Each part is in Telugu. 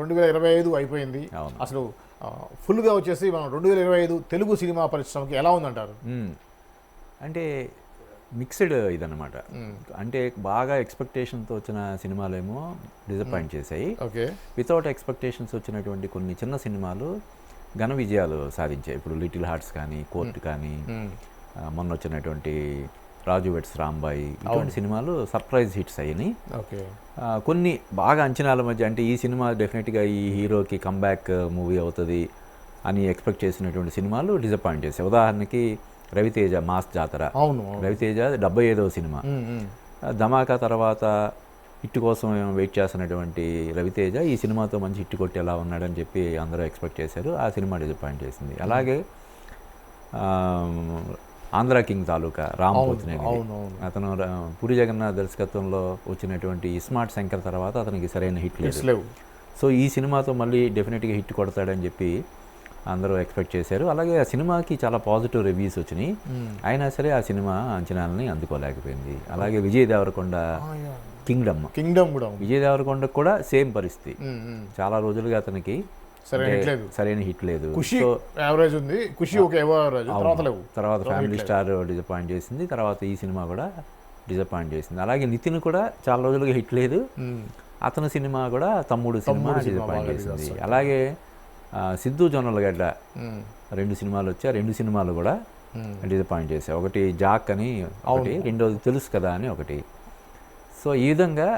2025 అయిపోయింది. అసలు ఫుల్గా వచ్చేసి మనం 2025 తెలుగు సినిమా పరిశ్రమకి ఎలా ఉందంటారు? అంటే మిక్స్డ్ ఇదన్నమాట. అంటే బాగా ఎక్స్పెక్టేషన్తో వచ్చిన సినిమాలేమో డిసప్పాయింట్ చేశాయి. వితౌట్ ఎక్స్పెక్టేషన్స్ వచ్చినటువంటి కొన్ని చిన్న సినిమాలు ఘన విజయాలు సాధించాయి. ఇప్పుడు లిటిల్ హార్ట్స్ కానీ, కోర్ట్ కానీ, మొన్న వచ్చినటువంటి రాజు వెట్స్ రాంబాయి, ఇటువంటి సినిమాలు సర్ప్రైజ్ హిట్స్ అయ్యాయి. కొన్ని బాగా అంచనాల మధ్య, అంటే ఈ సినిమా డెఫినెట్గా ఈ హీరోకి కంబ్యాక్ మూవీ అవుతుంది అని ఎక్స్పెక్ట్ చేసినటువంటి సినిమాలు డిసప్పాయింట్ చేశాయి. ఉదాహరణకి రవితేజ మాస్ జాతర, రవితేజ 75వ సినిమా. ధమాకా తర్వాత హిట్ కోసం వెయిట్ చేస్తున్నటువంటి రవితేజ ఈ సినిమాతో మంచి హిట్ కొట్టి ఎలా ఉన్నాడని చెప్పి అందరూ ఎక్స్పెక్ట్ చేశారు. ఆ సినిమా డిసప్పాయింట్ చేసింది. అలాగే ఆంధ్ర కింగ్ తాలూకా రామ్ పోతినేని, అతను పూరి జగన్నాథ్ దర్శకత్వంలో వచ్చినటువంటి ఇస్మార్ట్ శంకర్ తర్వాత అతనికి సరైన హిట్ లేదు. సో ఈ సినిమాతో మళ్ళీ డెఫినెట్గా హిట్ కొడతాడని చెప్పి అందరూ ఎక్స్పెక్ట్ చేశారు. అలాగే ఆ సినిమాకి చాలా పాజిటివ్ రివ్యూస్ వచ్చినాయి. అయినా సరే ఆ సినిమా అంచనాలని అందుకోలేకపోయింది. అలాగే విజయ్ దేవరకొండ కింగ్డమ్ కూడా, విజయ్ దేవరకొండ కూడా సేమ్ పరిస్థితి. చాలా రోజులుగా అతనికి సరైన హిట్ లేదు. తర్వాత ఫ్యామిలీ స్టార్ డిసప్పాయింట్ చేసింది. తర్వాత ఈ సినిమా కూడా డిసప్పాయింట్ చేసింది. అలాగే నితిన్ కూడా చాలా రోజులుగా హిట్ లేదు. అతని సినిమా కూడా తమ్ముడు సినిమా డిసప్పాయింట్ చేసింది. అలాగే సిద్ధు జొన్నలగడ్డ 2 సినిమాలు వచ్చాయి. 2 సినిమాలు కూడా డిసప్పాయింట్ చేశాయి. ఒకటి జాక్ అని ఒకటి, రెండోది తెలుసు కదా అని ఒకటి. సో ఈ విధంగా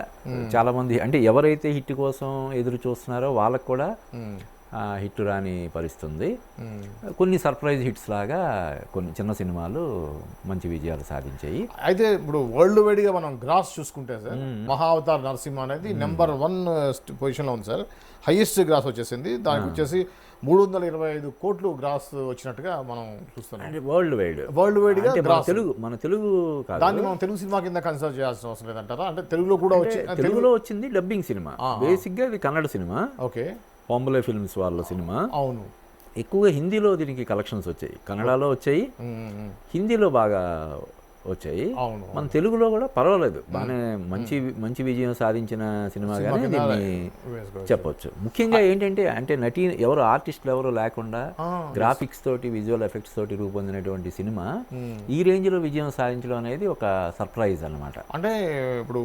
చాలామంది, అంటే ఎవరైతే హిట్ కోసం ఎదురు చూస్తున్నారో వాళ్ళకు కూడా హిట్ రాని పరిస్థితుంది. కొన్ని సర్ప్రైజ్ హిట్స్ లాగా కొన్ని చిన్న సినిమాలు మంచి విజయాలు సాధించాయి. అయితే ఇప్పుడు వరల్డ్ వైడ్గా మనం గ్రాస్ చూసుకుంటే సార్, మహా అవతార్ నరసింహ అనేది నెంబర్ 1 పొజిషన్లో ఉంది సార్. హైయెస్ట్ గ్రాస్ వచ్చేసింది. దానికి వచ్చేసి 325 కోట్లు గ్రాస్ వచ్చినట్టుగా మనం చూస్తున్నాం. అంటే వరల్డ్ వైడ్గా మన తెలుగు దాన్ని మనం తెలుగు సినిమా కింద కన్సిడర్ చేయాల్సిన అవసరం లేదంటారా? అంటే తెలుగులో వచ్చింది డబ్బింగ్ సినిమా. బేసిక్గా ఇది కన్నడ సినిమా. బాంబే ఫిల్మ్స్ వాళ్ళ సినిమా. అవును. ఎక్కువగా హిందీలో దీనికి కలెక్షన్స్ వచ్చాయి. కన్నడలో వచ్చాయి, హిందీలో బాగా వచ్చాయి. మన తెలుగులో కూడా పర్వాలేదు, బాగానే మంచి విజయం సాధించిన సినిమాగానే దీన్ని చెప్పొచ్చు. ముఖ్యంగా ఏంటంటే, అంటే ఎవరు ఆర్టిస్టులు ఎవరు లేకుండా గ్రాఫిక్స్ తోటి, విజువల్ ఎఫెక్ట్స్ తోటి రూపొందినటువంటి సినిమా ఈ రేంజ్లో విజయం సాధించడం అనేది ఒక సర్ప్రైజ్ అన్నమాట. అంటే ఇప్పుడు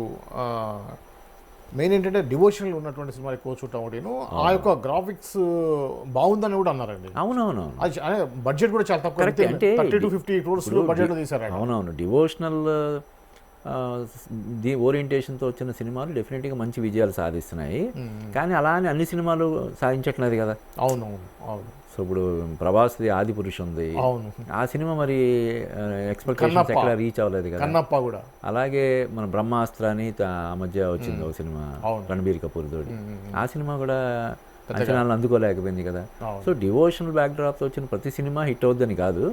మెయిన్ ఏంటంటే డివోషనల్ ఉన్నటువంటి సినిమా ఎక్కువ చూడటం ఒకటి, ఆ యొక్క గ్రాఫిక్స్ బాగుందని కూడా అన్నారండి. అవునవును. బడ్జెట్ కూడా చాలా తక్కువ, అంటే 30 to 50 crores బడ్జెట్లో తీశారు. అవునవును. డివోషనల్ ఓరియంటేషన్తో వచ్చిన సినిమాలు డెఫినెట్గా మంచి విజయాలు సాధిస్తున్నాయి. కానీ అలా అని అన్ని సినిమాలు సాధించట్లేదు కదా. అవునవును. సో ఇప్పుడు ప్రభాస్ది ఆది పురుష్ ఉంది. ఆ సినిమా మరి ఎక్స్పెక్టేషన్స్ ఎక్కడ రీచ్ అవ్వలేదు కదా. కన్నప్ప కూడా అలాగే మన బ్రహ్మాస్త్ర అని ఆ మధ్య వచ్చింది ఒక సినిమా రణబీర్ కపూర్ తోటి. ఆ సినిమా కూడా అంచనాలను అందుకోలేకపోయింది కదా. సో డివోషనల్ బ్యాక్డ్రాప్తో వచ్చిన ప్రతి సినిమా హిట్ అవుద్దని కాదు,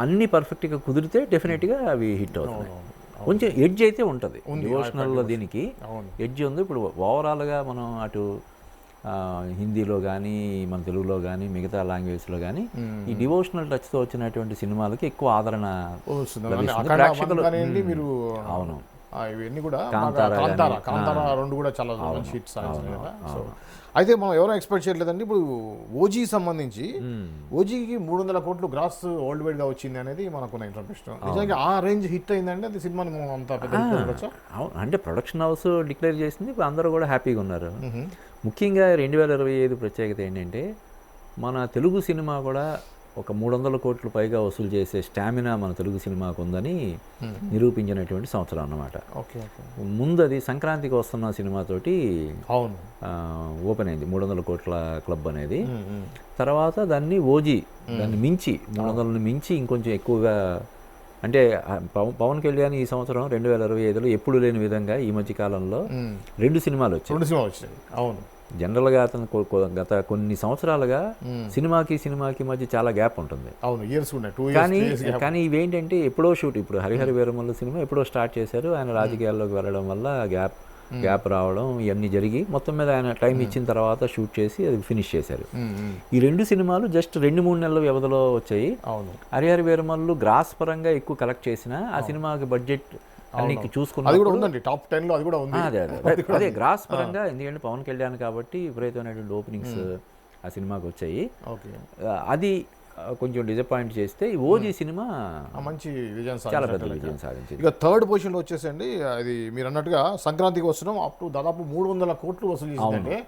అన్ని పర్ఫెక్ట్గా కుదిరితే డెఫినెట్గా అవి హిట్ అవుతున్నాయి. కొంచెం ఎడ్జ్ అయితే ఉంటుంది డివోషనల్లో, దీనికి ఎడ్జ్ ఉంది. ఇప్పుడు ఓవరాల్గా మనం అటు హిందీలో కానీ, మన తెలుగులో కానీ, మిగతా లాంగ్వేజ్లో కానీ ఈ డివోషనల్ టచ్తో వచ్చినటువంటి సినిమాలకి ఎక్కువ ఆదరణ ప్రేక్షకులు. అవును. ఇవన్నీ కూడా కాంతారా 2 కూడా చాలా మంచి హిట్స్ కదా. సో అయితే మనం ఎవరో ఎక్స్పెక్ట్ చేయట్లేదండి. ఇప్పుడు ఓజీ సంబంధించి ఓజీకి 300 కోట్లు గ్రాస్ వరల్డ్ వైడ్గా వచ్చింది అనేది మనకున్న ఇన్ఫర్మేషన్. నిజంగా ఆ రేంజ్ హిట్ అయిందండి అది సినిమాని మనం అంత పెద్ద. అంటే ప్రొడక్షన్ హౌస్ డిక్లేర్ చేసింది, అందరూ కూడా హ్యాపీగా ఉన్నారు. ముఖ్యంగా 2025 ప్రత్యేకత ఏంటంటే, మన తెలుగు సినిమా కూడా ఒక 300 కోట్లు పైగా వసూలు చేసే స్టామినా మన తెలుగు సినిమాకు ఉందని నిరూపించినటువంటి సంవత్సరం అన్నమాట. ముందు అది సంక్రాంతికి వస్తున్న సినిమాతోటి ఓపెన్ అయింది 300 కోట్ల క్లబ్ అనేది. తర్వాత దాన్ని దాన్ని మించి 300ని మించి ఇంకొంచెం ఎక్కువగా, అంటే పవన్ కళ్యాణ్ ఈ సంవత్సరం 2025లో ఎప్పుడు లేని విధంగా ఈ మధ్య కాలంలో 2 సినిమాలు వచ్చాయి. అవును. జనరల్గా అతను గత కొన్ని సంవత్సరాలుగా సినిమాకి మధ్య చాలా గ్యాప్ ఉంటుంది. కానీ ఇవేంటంటే ఎప్పుడో షూట్, ఇప్పుడు హరిహర వీరమల్లు సినిమా ఎప్పుడో స్టార్ట్ చేశారు. ఆయన రాజకీయాల్లోకి వెళ్ళడం వల్ల గ్యాప్ రావడం ఇవన్నీ జరిగి మొత్తం మీద ఆయన టైం ఇచ్చిన తర్వాత షూట్ చేసి అది ఫినిష్ చేశారు. ఈ 2 సినిమాలు జస్ట్ 2-3 నెలల వ్యవధిలో వచ్చాయి. హరిహర వీరమల్లు గ్రాస్ పరంగా ఎక్కువ కలెక్ట్ చేసినా ఆ సినిమాకి బడ్జెట్ అని చూసుకున్నా అది కూడా ఉందండి, టాప్ 10 లో అది కూడా ఉంది. అదే గ్రాస్ పరంగా, ఎందుకంటే పవన్ కళ్యాణ్ కాబట్టి విపరీతమైనటువంటి ఓపెనింగ్స్ ఆ సినిమాకి వచ్చాయి. అది కొంచెం డిసప్పాయింట్ చేస్తే ఈ ఓజీ సినిమా మంచి విజయం, చాలా పెద్ద విజయం సాధించింది. ఇక థర్డ్ పొజిషన్లో వచ్చేసండి, అది మీరు అన్నట్టుగా సంక్రాంతికి వస్తున్నాం అప్ టు దాదాపు 300 కోట్లు వసూలు చేసిందంటే.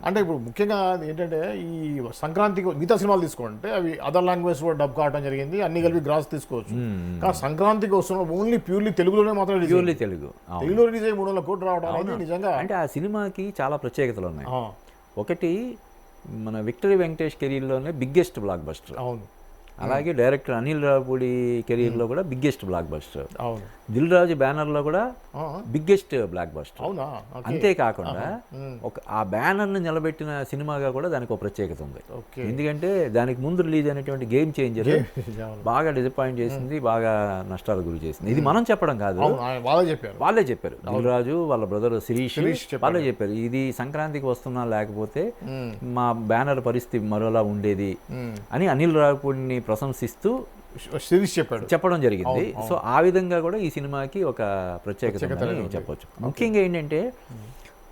అంటే ఇప్పుడు ముఖ్యంగా ఏంటంటే ఈ సంక్రాంతికి మిగతా సినిమాలు తీసుకుంటే అవి అదర్ లాంగ్వేజ్ కూడా డబ్ కావడం జరిగింది, అన్ని కలిపి గ్రాస్ తీసుకోవచ్చు. కానీ సంక్రాంతికి వస్తున్నాం ఓన్లీ ప్యూర్లీ తెలుగులోనే మాత్రం తెలుగులో రిలీజ్ అయ్యి 300 కోట్లు రావడం అనేది నిజంగా. అంటే ఆ సినిమాకి చాలా ప్రత్యేకతలు ఉన్నాయి. ఒకటి, మన విక్టరీ వెంకటేష్ కెరీర్లోనే బిగ్గెస్ట్ బ్లాక్ బస్టర్. అవును. అలాగే డైరెక్టర్ అనిల్ రావుపూడి కెరీర్లో కూడా బిగ్గెస్ట్ బ్లాక్ బస్టర్. అవును. దిల్ రాజు బ్యానర్లో కూడా బిగ్గెస్ట్ బ్లాక్ బస్టర్. అవునా. అంతేకాకుండా ఆ బ్యానర్ని నిలబెట్టిన సినిమాగా కూడా దానికి ఒక ప్రత్యేకత ఉంది. ఎందుకంటే దానికి ముందు రిలీజ్ అయినటువంటి గేమ్ చేంజర్ బాగా డిసప్పాయింట్ చేసింది, బాగా నష్టాలు గురి చేసింది. ఇది మనం చెప్పడం కాదు, వాళ్ళే చెప్పారు. దిల్ రాజు వాళ్ళ బ్రదర్ శిరీష్ వాళ్ళే చెప్పారు, ఇది సంక్రాంతికి వస్తున్నా లేకపోతే మా బ్యానర్ పరిస్థితి మరోలా ఉండేది అని అనిల్ రావుపూడిని ప్రశంసిస్తూ చెప్పడం జరిగింది. సో ఆ విధంగా కూడా ఈ సినిమాకి ఒక ప్రత్యేకత చెప్పొచ్చు. ముఖ్యంగా ఏంటంటే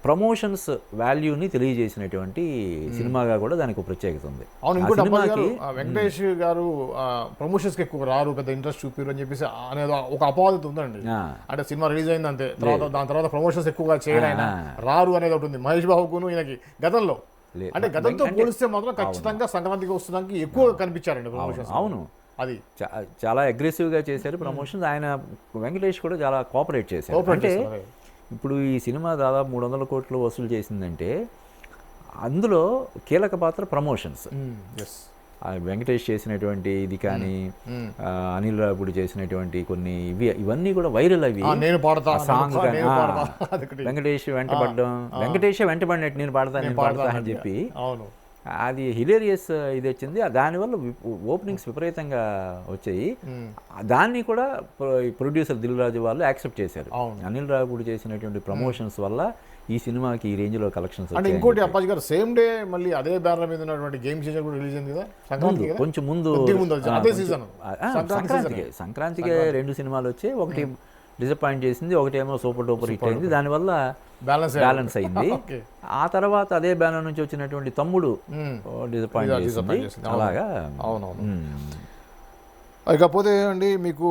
ప్రమోషన్స్ వాల్యూని తెలియజేసినటువంటి సినిమాగా కూడా దానికి ఒక ప్రత్యేకత ఉంది. అవును. ఇంకోటి, వెంకటేష్ గారు ప్రమోషన్స్ కి ఎక్కువ రారు, పెద్ద ఇంట్రెస్ట్ చూపిరు అని చెప్పేసి అనేది ఒక అపవాదత ఉందండి. అంటే సినిమా రిలీజ్ అయింది అంతే, దాని తర్వాత ప్రమోషన్స్ ఎక్కువగా చేయడం రారు అనేది ఒకటి ఉంది మహేష్ బాబుకును ఈయనకి గతంలో. అంటే గతంతో పోలిస్తే మాత్రం ఖచ్చితంగా సంక్రాంతికి వస్తున్నానికి ఎక్కువ కనిపించారండి ప్రమోషన్స్. అవును, అది చాలా అగ్రెసివ్గా చేశారు ప్రమోషన్స్. ఆయన వెంకటేష్ కూడా చాలా కోఆపరేట్ చేశారు. అంటే ఇప్పుడు ఈ సినిమా దాదాపు 300 కోట్లు వసూలు చేసిందంటే అందులో కీలక పాత్ర ప్రమోషన్స్. వెంకటేష్ చేసినటువంటి ఇది కానీ, అనిల్ రావుపూడి చేసినటువంటి కొన్ని ఇవన్నీ కూడా వైరల్ అవి. సాంగ్ కానీ వెంకటేష్ వెంటబడ్డం, వెంకటేషే వెంటబడినట్టు నేను పాడతా అని చెప్పి అది హిలేరియస్ ఇది వచ్చింది. దానివల్ల ఓపెనింగ్స్ విపరీతంగా వచ్చాయి. దాన్ని కూడా ప్రొడ్యూసర్ దిల్ రాజు వాళ్ళు యాక్సెప్ట్ చేశారు. అనిల్ రావుపూడి చేసినటువంటి ప్రమోషన్స్ వల్ల ఈ సినిమాకి ఈ రేంజ్ లో కలెక్షన్స్. అంటే ఇంకోటి, అప్పాజీ గారు సేమ్ డే మళ్ళీ అదే బ్యానర్ మీద ఉన్నటువంటి గేమ్ చేంజర్ కూడా రిలీజ్ అయింది కదా కొంచెం ముందు. సంక్రాంతికి 2 సినిమాలు వచ్చాయి. ఒకటి డిసప్పాయింట్ చేసింది, ఒకటేమో సూపర్ డూపర్ హిట్ అయింది, దానివల్ల బ్యాలెన్స్ అయింది. ఆ తర్వాత అదే బ్యానర్ నుంచి వచ్చినటువంటి తమ్ముడు డిసప్పాయింట్ చేసింది. అలాగా. ఇకపోతే అండి మీకు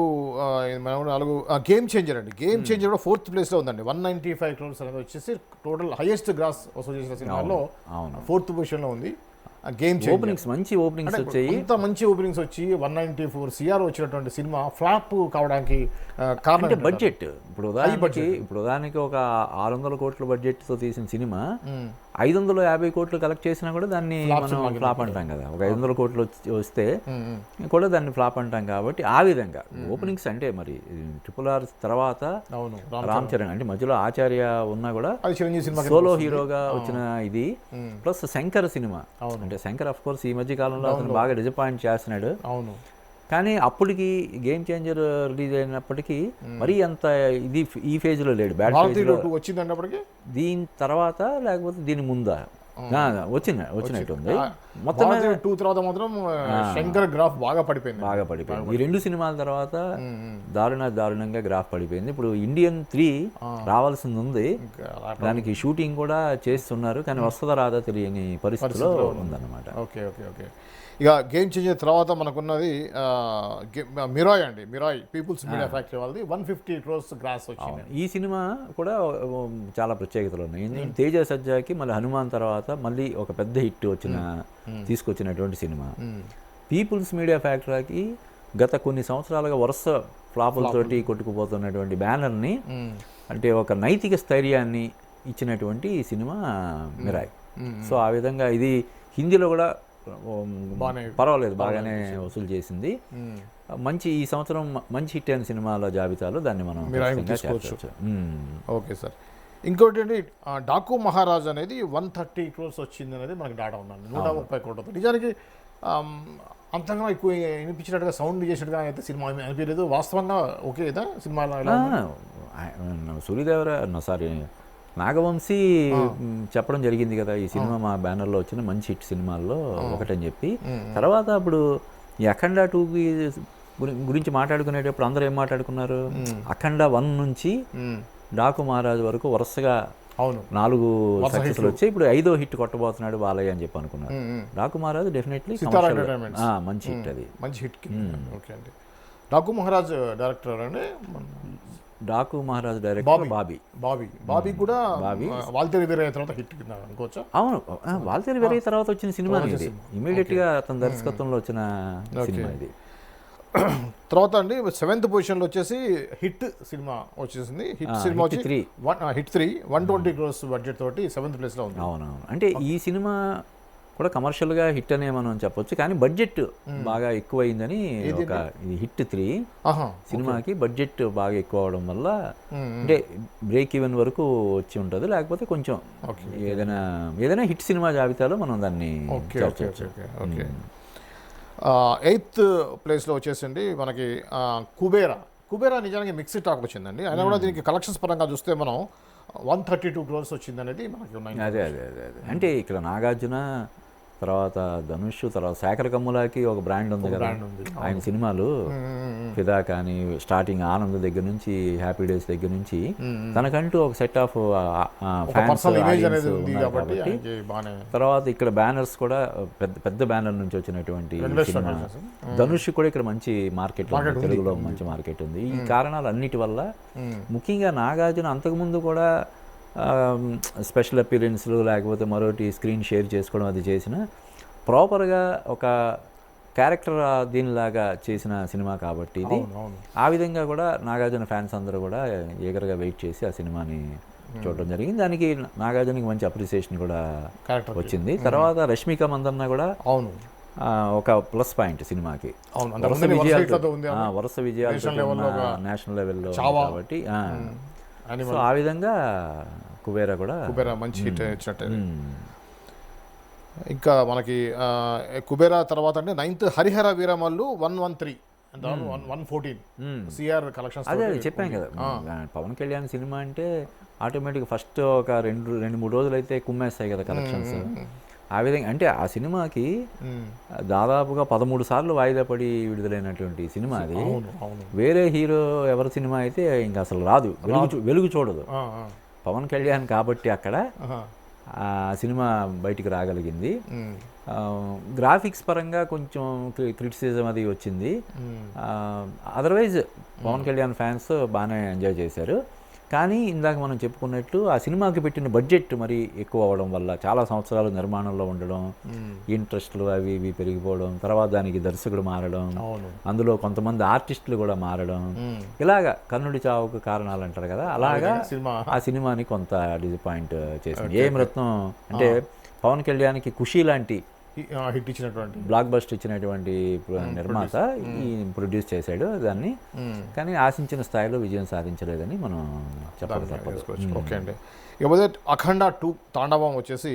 గేమ్ చేంజర్ అండి. గేమ్ చేంజర్ కూడా 4th ప్లేస్లో ఉందండి. 195 crores అనేది వచ్చేసి టోటల్ హైయెస్ట్ గ్రాస్ వసూలు చేసిన సినిమాలో 4th పొజిషన్లో ఉంది. గేమ్ ఓపెనింగ్స్ మంచి ఓపెనింగ్స్ వచ్చాయి. అంత మంచి ఓపెనింగ్స్ వచ్చి 194 CR వచ్చినటువంటి సినిమా ఫ్లాప్ కావడానికి కారణం బడ్జెట్. ఇప్పుడు ఉదాహరణకి ఒక 600 కోట్ల బడ్జెట్తో తీసిన సినిమా 550 కోట్లు కలెక్ట్ చేసినా కూడా దాన్ని మనం ఫ్లాప్ అంటాం కదా. ఒక 500 కోట్లు వస్తే కూడా దాన్ని ఫ్లాప్ అంటాం. కాబట్టి ఆ విధంగా ఓపెనింగ్స్ అంటే మరి RRR తర్వాత రామ్ చరణ్ అంటే మధ్యలో ఆచార్య ఉన్నా కూడా సోలో హీరోగా వచ్చిన ఇది, ప్లస్ శంకర్ సినిమా. అంటే శంకర్ ఆఫ్ కోర్స్ ఈ మధ్య కాలంలో అతను బాగా డిసప్పాయింట్ చేస్తున్నాడు. కానీ అప్పటికి గేమ్ చేంజర్ రిలీజ్ అయినప్పటికీ మరీ అంత ఇది ఈ ఫేజ్లో లేడు. బ్యాడ్ వచ్చిందండి దీని తర్వాత, లేకపోతే దీని ముందా వచ్చినట్టు ఉంది. మొత్తం 2 తర్వాత మాత్రం శంకర్ గ్రాఫ్ బాగా పడిపోయింది. ఈ 2 సినిమాల తర్వాత దారుణంగా గ్రాఫ్ పడిపోయింది. ఇప్పుడు ఇండియన్ 3 రావాల్సింది ఉంది, దానికి షూటింగ్ కూడా చేస్తున్నారు, కానీ వస్తుందా రాదా తెలియని పరిస్థితిలో ఉందన్నమాట. ఓకే. ఇక గేమ్ చేంజర్ తర్వాత మనకున్నది మిరాయ్ అండి. మిరాయ్ పీపుల్స్ మీడియా ఫ్యాక్టరీ వాళ్ళది 150 crores గ్రాస్ వచ్చింది. ఈ సినిమా కూడా చాలా ప్రత్యేకతలు ఉన్నాయి. తేజ సజ్జాకి మళ్ళీ హనుమాన్ తర్వాత మళ్ళీ ఒక పెద్ద హిట్ తీసుకొచ్చినటువంటి సినిమా. పీపుల్స్ మీడియా ఫ్యాక్టరీకి గత కొన్ని సంవత్సరాలుగా వరుస ఫ్లాపులతోటి కొట్టుకుపోతున్నటువంటి బ్యానర్ని, అంటే ఒక నైతిక స్థైర్యాన్ని ఇచ్చినటువంటి ఈ సినిమా మిరాయ్. సో ఆ విధంగా ఇది హిందీలో కూడా పర్వాలేదు, బాగానే వసూలు చేసింది. మంచి ఈ సంవత్సరం మంచి హిట్ అయిన సినిమాల జాబితాలో దాన్ని మనం తీసుకోవచ్చు. Okay sir. ఇంకోటి అండి, డాకు మహారాజ్ అనేది 130 crores వచ్చింది అనేది మనకి డాటా ఉందండి. 130 కోట్లతో. నిజానికి అంతగా ఎక్కువ వినిపించినట్టుగా సౌండ్ చేసినట్టుగా అయితే సినిమా అనిపించలేదు. వాస్తవంగా ఓకే కదా సినిమాలో నాగవంశీ చెప్పడం జరిగింది కదా, ఈ సినిమా మా బ్యానర్లో వచ్చిన మంచి హిట్ సినిమాల్లో ఒకటని చెప్పి. తర్వాత అప్పుడు ఈ అఖండ 2కి గురించి మాట్లాడుకునేటప్పుడు అందరూ ఏం మాట్లాడుకున్నారు, అఖండ 1 నుంచి డాకు మహారాజు వరకు వరుసగా అవును 4 సక్సెస్లు వచ్చాయి, ఇప్పుడు 5వ హిట్ కొట్టబోతున్నాడు బాలయ్య అని చెప్పి అనుకున్నారు. డాకు మహారాజు డెఫినెట్లీ మంచి హిట్, అది మంచి హిట్. ఓకే అండి. డాకు మహారాజ్ డైరెక్టర్ అండి, డాకు మహారాజ్ డైరెక్టర్ బాబీ కూడా వాల్తేరు వీరయ్య తర్వాత హిట్ కింద అనుకోవచ్చా? అవును, వాల్తేరు వీరయ్య తర్వాత వచ్చిన సినిమా ఇది, ఇమీడియట్ గా అతని దర్శకత్వంలో వచ్చిన సినిమా ఇది. తర్వాత అండి 7th పొజిషన్లో వచ్చేసి హిట్ సినిమా వచ్చేసింది. హిట్ సినిమా వచ్చి హిట్ 3 120 crores బడ్జెట్ తోటి 7th ప్లేస్లో ఉంది. అవునవును, అంటే ఈ సినిమా కూడా కమర్షియల్గా హిట్ అనే మనం చెప్పొచ్చు, కానీ బడ్జెట్ బాగా ఎక్కువైందని. ఒక హిట్ 3 సినిమాకి బడ్జెట్ బాగా ఎక్కువ అవడం వల్ల అంటే బ్రేక్ ఈవెన్ వరకు వచ్చి ఉంటుంది, లేకపోతే కొంచెం ఏదైనా హిట్ సినిమా జాబితాలో మనం దాన్ని చేర్చవచ్చు. 8th ప్లేస్లో వచ్చేసండి మనకి కుబేరా నిజానికి మిక్స్డ్ టాక్ వచ్చిందండి. అయినా కూడా దీనికి కలెక్షన్స్ పరంగా చూస్తే మనం 132 crores వచ్చింది అనేది మనకి ఉన్నాయి. అదే అంటే ఇక్కడ నాగార్జున తర్వాత ధనుష్ తర్వాత శేఖర్ కమ్ములాకి ఒక బ్రాండ్ ఉంది కదా, ఆయన సినిమాలు ఫిదా కానీ స్టార్టింగ్ ఆనంద్ దగ్గర నుంచి హ్యాపీ డేస్ దగ్గర నుంచి తనకంటూ ఒక సెట్ ఆఫ్ ఫ్యాన్స్ కాబట్టి, తర్వాత ఇక్కడ బ్యానర్స్ కూడా పెద్ద బ్యానర్ నుంచి వచ్చినటువంటి సినిమా. ధనుష్ కూడా ఇక్కడ మంచి మార్కెట్, తెలుగులో మంచి మార్కెట్ ఉంది. ఈ కారణాలు అన్నిటి వల్ల ముఖ్యంగా నాగార్జున అంతకుముందు కూడా స్పెషల్ అపీరెన్స్లు లేకపోతే మరోటి స్క్రీన్ షేర్ చేసుకోవడం అది చేసిన ప్రాపర్గా ఒక క్యారెక్టర్ దీనిలాగా చేసిన సినిమా కాబట్టి ఇది. ఆ విధంగా కూడా నాగార్జున ఫ్యాన్స్ అందరూ కూడా ఈగర్గా వెయిట్ చేసి ఆ సినిమాని చూడడం జరిగింది. దానికి నాగార్జునకి మంచి అప్రిసియేషన్ కూడా వచ్చింది. తర్వాత రష్మిక మందన్న కూడా ఒక ప్లస్ పాయింట్ సినిమాకి, వరుస విజయాలు నేషనల్ లెవెల్లో కాబట్టి. సో ఆ విధంగా కుబేరా మంచి హిట్ ఇచ్చినట్టే. ఇంకా మనకి కుబేరా తర్వాత అంటే 9th Harihara Veeramallu 113 114 CR collections. అదే చెప్పాం కదా, పవన్ కళ్యాణ్ సినిమా అంటే ఆటోమేటిక్ ఫస్ట్ ఒక 2-3 రోజులు అయితే కుమ్మేస్తాయి కదా కలెక్షన్స్. ఆ విధంగా అంటే ఆ సినిమాకి దాదాపుగా 13 సార్లు వాయిదా పడి విడుదలైనటువంటి సినిమా అది. వేరే హీరో ఎవరి సినిమా అయితే ఇంకా అసలు రాదు, వెలుగు చూడదు. పవన్ కళ్యాణ్ కాబట్టి అక్కడ ఆ సినిమా బయటికి రాగలిగింది. గ్రాఫిక్స్ పరంగా కొంచెం క్రిటిసిజం అది వచ్చింది. అదర్వైజ్ పవన్ కళ్యాణ్ ఫ్యాన్స్ బాగానే ఎంజాయ్ చేశారు. కానీ ఇందాక మనం చెప్పుకున్నట్టు ఆ సినిమాకి పెట్టిన బడ్జెట్ మరి ఎక్కువ అవ్వడం వల్ల చాలా సంవత్సరాలు నిర్మాణంలో ఉండడం, ఇంట్రెస్ట్లు అవి ఇవి పెరిగిపోవడం, తర్వాత దానికి దర్శకుడు మారడం, అందులో కొంతమంది ఆర్టిస్టులు కూడా మారడం, ఇలాగా కన్నుడి చావుకు కారణాలు అంటారు కదా, అలాగా ఆ సినిమాని కొంత డిసప్పాయింట్ చేసింది. ఏం రత్నం అంటే పవన్ కళ్యాణ్కి ఖుషీ లాంటి హిట్ ఇచ్చినటువంటి బ్లాక్ బస్టర్ ఇచ్చినటువంటి నిర్మాత ప్రొడ్యూస్ చేశాడు దాన్ని, కానీ ఆశించిన స్థాయిలో విజయం సాధించలేదని మనం చెప్పాలి. ఓకే అండి. ఇకపోతే అఖండ 2 తాండవం వచ్చేసి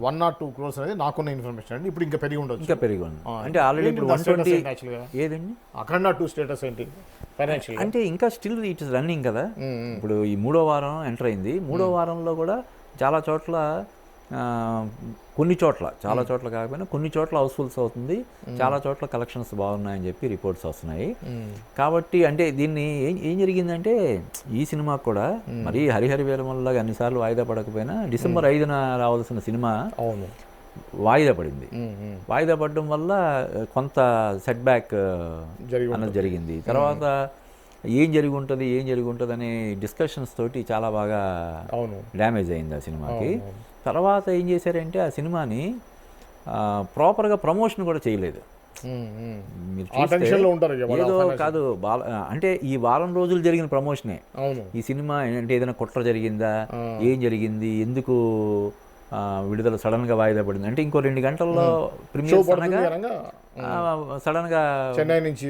102 crores అనేది నాకున్న ఇన్ఫర్మేషన్ అండి. ఇప్పుడు ఇంకా పెరిగి ఉండొచ్చు, ఇంకా పెరిగి ఉంది అంటే ఆల్రెడీ ఇప్పుడు 120. ఏదండి అఖండ 2 స్టేటస్ ఏంటి ఫైనాన్షియల్ అంటే ఇంకా స్టిల్ ఇట్ ఇస్ రన్నింగ్ కదా. ఇప్పుడు ఈ 3వ వారం ఎంటర్ అయింది. 3వ వారంలో కూడా చాలా చోట్ల కొన్ని చోట్ల, చాలా చోట్ల కాకపోయినా కొన్ని చోట్ల హౌస్ఫుల్స్ అవుతుంది, చాలా చోట్ల కలెక్షన్స్ బాగున్నాయని చెప్పి రిపోర్ట్స్ వస్తున్నాయి. కాబట్టి అంటే దీన్ని ఏం జరిగిందంటే ఈ సినిమా కూడా మరీ హరిహర వీరమల్లాగా అన్నిసార్లు వాయిదా పడకపోయినా December 5న రావాల్సిన సినిమా వాయిదా పడింది. వాయిదా పడడం వల్ల కొంత సెట్ బ్యాక్ అన్నది జరిగింది. తర్వాత ఏం జరిగి ఉంటుంది అనే డిస్కషన్స్ తోటి చాలా బాగా డ్యామేజ్ అయింది ఆ సినిమాకి. తర్వాత ఏం చేశారంటే ఆ సినిమాని ప్రాపర్గా ప్రమోషన్ కూడా చేయలేదు. మీరు చూస్తే ఏదో కాదు అంటే ఈ వారం రోజులు జరిగిన ప్రమోషనే ఈ సినిమా అంటే ఏదైనా కుట్ర జరిగిందా, ఏం జరిగింది, ఎందుకు విడుదల సడన్గా వాయిదా పడింది అంటే ఇంకో 2 గంటల్లో ప్రీమియర్ సడన్గా చెన్నై నుంచి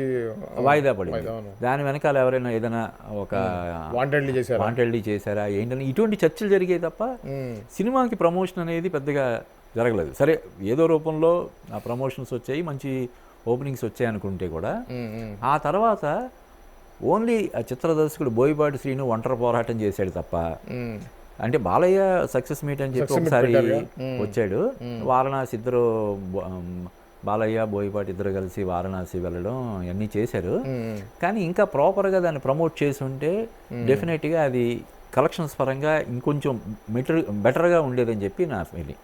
వాయిదా పడింది. దాని వెనకాల ఎవరైనా ఏదైనా ఒక వాంటెడ్లీ చేశారా ఏంటని ఇటువంటి చర్చలు జరిగాయి తప్ప సినిమాకి ప్రమోషన్ అనేది పెద్దగా జరగలేదు. సరే ఏదో రూపంలో ఆ ప్రమోషన్స్ వచ్చాయి, మంచి ఓపెనింగ్స్ వచ్చాయి అనుకుంటే కూడా ఆ తర్వాత ఓన్లీ ఆ చిత్ర దర్శకుడు బోయపాటి శ్రీను ఒంటరి పోరాటం చేశాడు తప్ప, అంటే బాలయ్య సక్సెస్ మీట్ అని చెప్పి ఒకసారి వచ్చాడు, వారణాసి ఇద్దరు బాలయ్య బోయపాటి ఇద్దరు కలిసి వారణాసి వెళ్ళడం ఇవన్నీ చేశారు. కానీ ఇంకా ప్రాపర్గా దాన్ని ప్రమోట్ చేసి ఉంటే డెఫినెట్గా అది కలెక్షన్స్ పరంగా ఇంకొంచెం బెటర్గా ఉండేదని చెప్పి నా ఫీలింగ్.